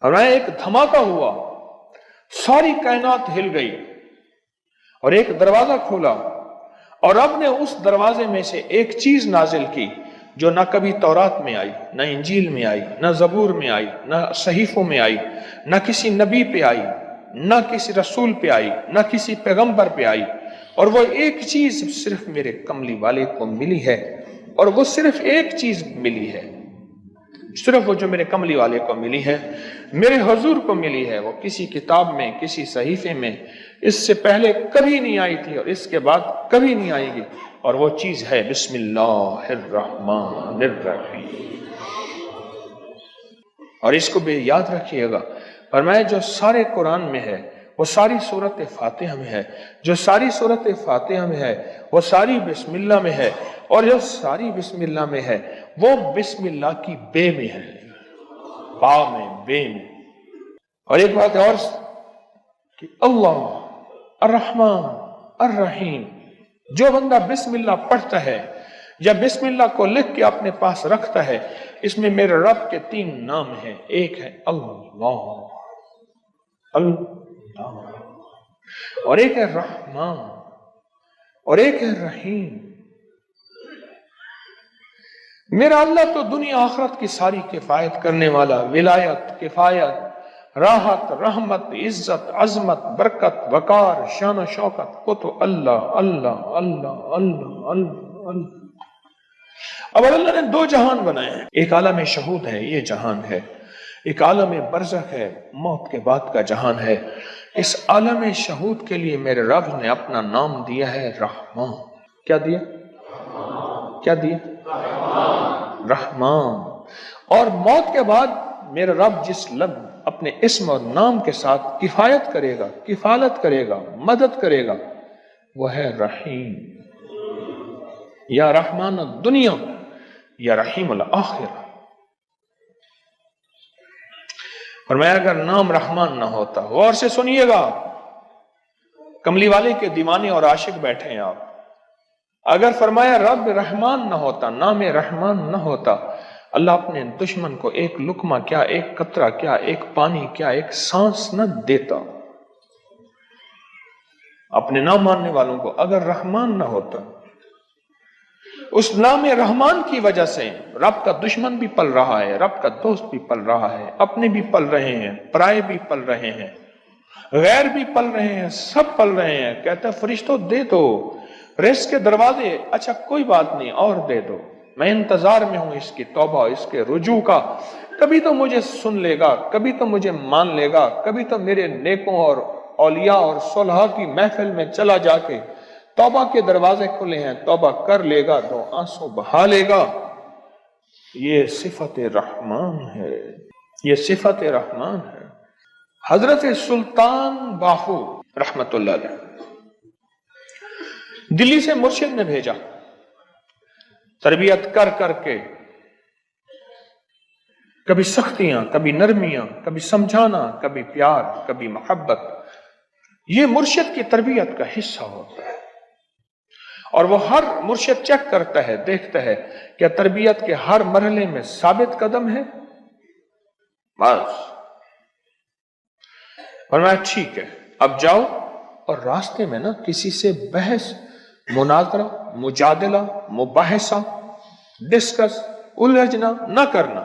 फरमाया एक धमाका हुआ, सारी कायनात हिल गई और एक दरवाजा खोला और रब ने उस दरवाजे में से एक चीज नाजिल की जो ना कभी तौरात में आई, ना इंजील में आई, ना जबूर में आई, ना सहीफों में आई, ना किसी नबी पे आई, ना किसी रसूल पे आई, ना किसी पैगंबर पे आई। और वो एक चीज सिर्फ मेरे कमली वाले को मिली है, और वो सिर्फ एक चीज मिली है, सिर्फ वो जो मेरे कमली वाले को मिली है, मेरे हुजूर को मिली है। वो किसी किताब में, किसी सहीफे में इससे पहले कभी नहीं आई थी और इसके बाद कभी नहीं आएगी, और वो चीज है बिस्मिल्लाहिर्रहमानिर्रहीम। और इसको भी याद रखिएगा, फरमाया जो सारे कुरान में है वो सारी सूरत फातिहा में है, जो सारी सूरत फातिहा में है वो सारी बिस्मिल्लाह में है, और जो सारी बिस्मिल्लाह में है वो बिस्मिल्लाह की बे में है, बा में, बे में। और एक बात और कि अल्लाह अर्रहमान अर्रहीम, जो बंदा बिस्मिल्लाह पढ़ता है या बिस्मिल्लाह को लिख के अपने पास रखता है, इसमें मेरे रब के 3 नाम हैं। एक है अल्लाह, और एक है रहमान, और एक है रहीम। मेरा अल्लाह तो दुनिया आखिरत की सारी किफायत करने वाला, विलायत, किफायत, राहत, रहमत, इज्जत, अजमत, बरकत, वकार, शान शौकत को तो अल्लाह अल्लाह अल्लाह अल्लाह अल्लाह अल्लाह। अब अल्लाह ने 2 जहान बनाए हैं, एक आलम शहूद है, ये जहान है, एक आलम बरज़ख है, मौत के बाद का जहान है। इस आलम शहूद के लिए मेरे रब ने अपना नाम दिया है रहमान। क्या दिया? क्या दिया? रहमान। और मौत के बाद मेरा रब जिस लफ्ज़ अपने इस्म और नाम के साथ किफायत करेगा, किफालत करेगा, मदद करेगा, वो है रहीम। या रहमान दुनिया या रहीम अल आखिरा। फरमाया अगर नाम रहमान ना होता, गौर से सुनिएगा, कमली वाले के दीवाने और आशिक बैठे हैं आप, अगर फरमाया रब रहमान ना होता, नाम रहमान ना होता, अल्लाह अपने दुश्मन को एक लुकमा क्या, एक कतरा क्या, एक पानी क्या, एक सांस न देता। अपने नाम मानने वालों को अगर रहमान ना होता, उस नाम रहमान की वजह से रब का दुश्मन भी पल रहा है, रब का दोस्त भी पल रहा है, अपने भी पल रहे हैं, पराये भी पल रहे हैं, गैर भी पल रहे हैं, सब पल रहे हैं। कहता है फरिश्तों दे दो रिज़्क़ के दरवाजे, अच्छा कोई बात नहीं और दे दो, मैं इंतजार में हूं इसकी तौबा, इसके रुजू का। कभी तो मुझे सुन लेगा, कभी तो मुझे मान लेगा, कभी तो मेरे नेकों और औलिया और सुलहा की महफिल में चला जाके तौबा के दरवाजे खुले हैं, तौबा कर लेगा, 2 आंसू बहा लेगा। ये सिफत रहमान है, ये सिफत रहमान है। हजरत सुल्तान बाहू रहमतुल्लाह अलैह दिल्ली से मुर्शिद ने भेजा, तरबियत कर करके, कभी सख्तियां, कभी नरमियां, कभी समझाना, कभी प्यार, कभी मोहब्बत, ये मुर्शिद की तरबियत का हिस्सा होता है। और वो हर मुर्शिद चेक करता है, देखता है क्या तरबियत के हर मरहले में साबित कदम है, बस। और मैं ठीक है अब जाओ, और रास्ते में ना किसी से बहस, मुनाजरा, मुजादला, मुबाहिसा, डिस्कस, उलझना न करना।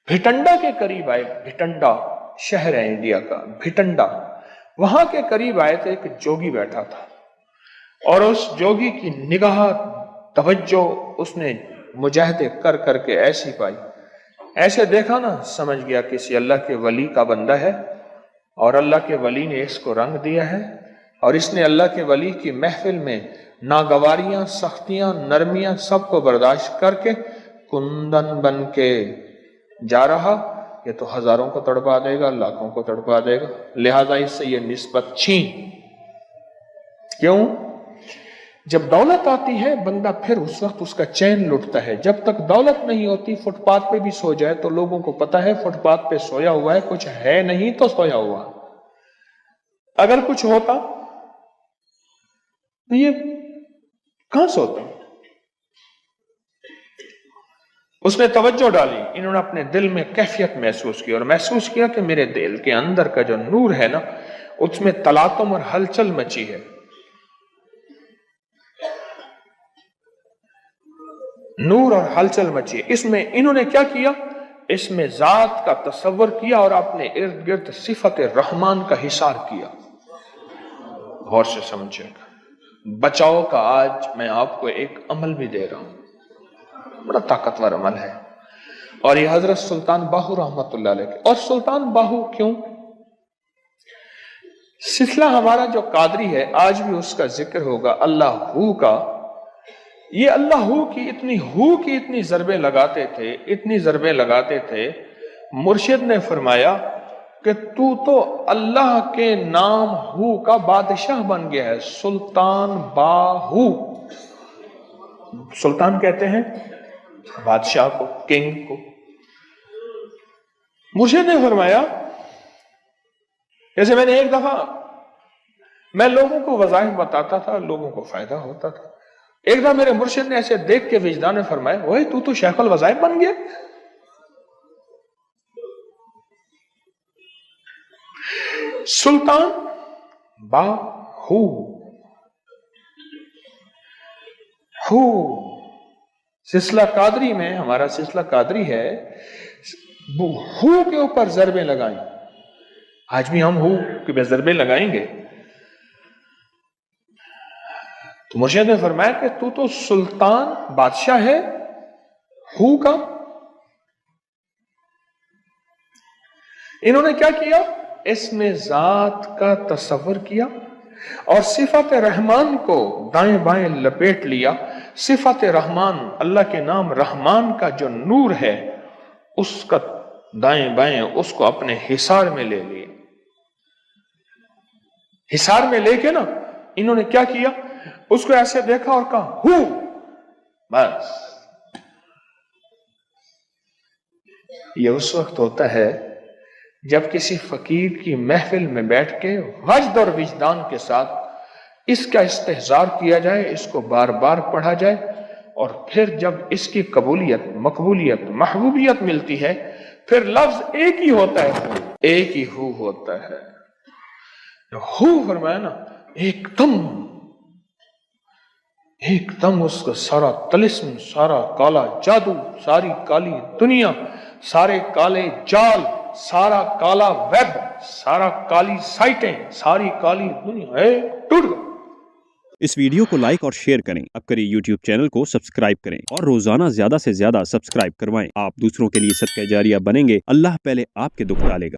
भिटंडा के करीब आए, भिटंडा शहर है इंडिया का, भिटंडा, वहां के करीब आए थे, एक जोगी बैठा था, और उस जोगी की निगाह, तवज्जो उसने मुजाहदे कर करके ऐसी पाई, ऐसे देखा ना, समझ गया किसी अल्लाह के वली का बंदा है, और अल्लाह के वली ने इसको रंग दिया है, और इसने अल्लाह के वली की महफिल में नागवारियां, सख्तियां, नरमियां सबको बर्दाश्त करके कुंदन बन के जा रहा। ये तो हजारों को तड़पा देगा, लाखों को तड़पा देगा, लिहाजा इससे ये निस्बत छीन। क्यों? जब दौलत आती है बंदा फिर उस वक्त उसका चैन लुटता है, जब तक दौलत नहीं होती फुटपाथ पे भी सो जाए तो लोगों को पता है फुटपाथ पे सोया हुआ है, कुछ है नहीं तो सोया हुआ। अगर कुछ होता तो ये कहां सोता? उसने तवज्जो डाली, इन्होंने अपने दिल में कैफियत महसूस की और महसूस किया कि मेरे दिल के अंदर का जो नूर है ना, उसमें तलातुम और हलचल मची है। नूर और हलचल मची है। इसमें इन्होंने क्या किया, इसमें जात का तसव्वुर किया और अपने इर्द गिर्द सिफत रहमान का हिसार किया। गौर से समझिएगा, बचाव का आज मैं आपको एक अमल भी दे रहा हूं, बड़ा ताकतवर अमल है। और ये हजरत सुल्तान बाहू रहमतुल्लाह अलैह के। और सुल्तान बाहू क्यों? सिलसिला हमारा जो कादरी है आज भी उसका जिक्र होगा, अल्लाह हू का। ये अल्लाह हू की इतनी ज़रबे लगाते थे, इतनी ज़रबे लगाते थे, मुर्शिद ने फरमाया कि तू तो अल्लाह के नाम हू का बादशाह बन गया है। सुल्तान बाहू, सुल्तान कहते हैं बादशाह को, किंग को। मुर्शिद ने फरमाया, जैसे मैंने एक दफा मैं लोगों को वज़ाइफ बताता था, लोगों को फायदा होता था। एक दफा मेरे मुर्शिद ने ऐसे देख के विजदान में फरमाया, ओए तू तो शेखुल वज़ाइफ बन गया। सुल्तान बाहू, हू सिलसिला कादरी में, हमारा सिलसिला कादरी है, हू के ऊपर ज़रबे लगाएं। आज भी हम हू के ज़रबे लगाएंगे। तो मुर्शिद ने फरमाया कि तू तो सुल्तान बादशाह है हू का। इन्होंने क्या किया, इसमें जात का तसव्वुर किया और सिफत रहमान को दाएं बाएं लपेट लिया। सिफत रहमान, अल्लाह के नाम रहमान का जो नूर है, उसका दाएं बाएं उसको अपने हिसार में ले लिया। हिसार में लेके ना इन्होंने क्या किया, उसको ऐसे देखा और कहा हू, बस। ये उस वक्त होता है जब किसी फकीर की महफिल में बैठ के वजद और विजदान के साथ इसका इस्तेहजार किया जाए, इसको बार बार पढ़ा जाए, और फिर जब इसकी कबूलियत, मकबूलियत, महबूबियत मिलती है, फिर लफ्ज एक ही होता है, एक ही हू होता है। हू फरमाया ना, एकदम उसका सारा तलिस्म, सारा काला जादू, सारी काली दुनिया, सारे काले जाल, सारा काला वेब, सारा काली साइटें, सारी काली दुनिया टूट गई। इस वीडियो को लाइक और शेयर करें। अब करें यूट्यूब चैनल को सब्सक्राइब करें और रोजाना ज्यादा से ज्यादा सब्सक्राइब करवाएं। आप दूसरों के लिए सदका जारिया बनेंगे। अल्लाह पहले आपके दुख टालेगा।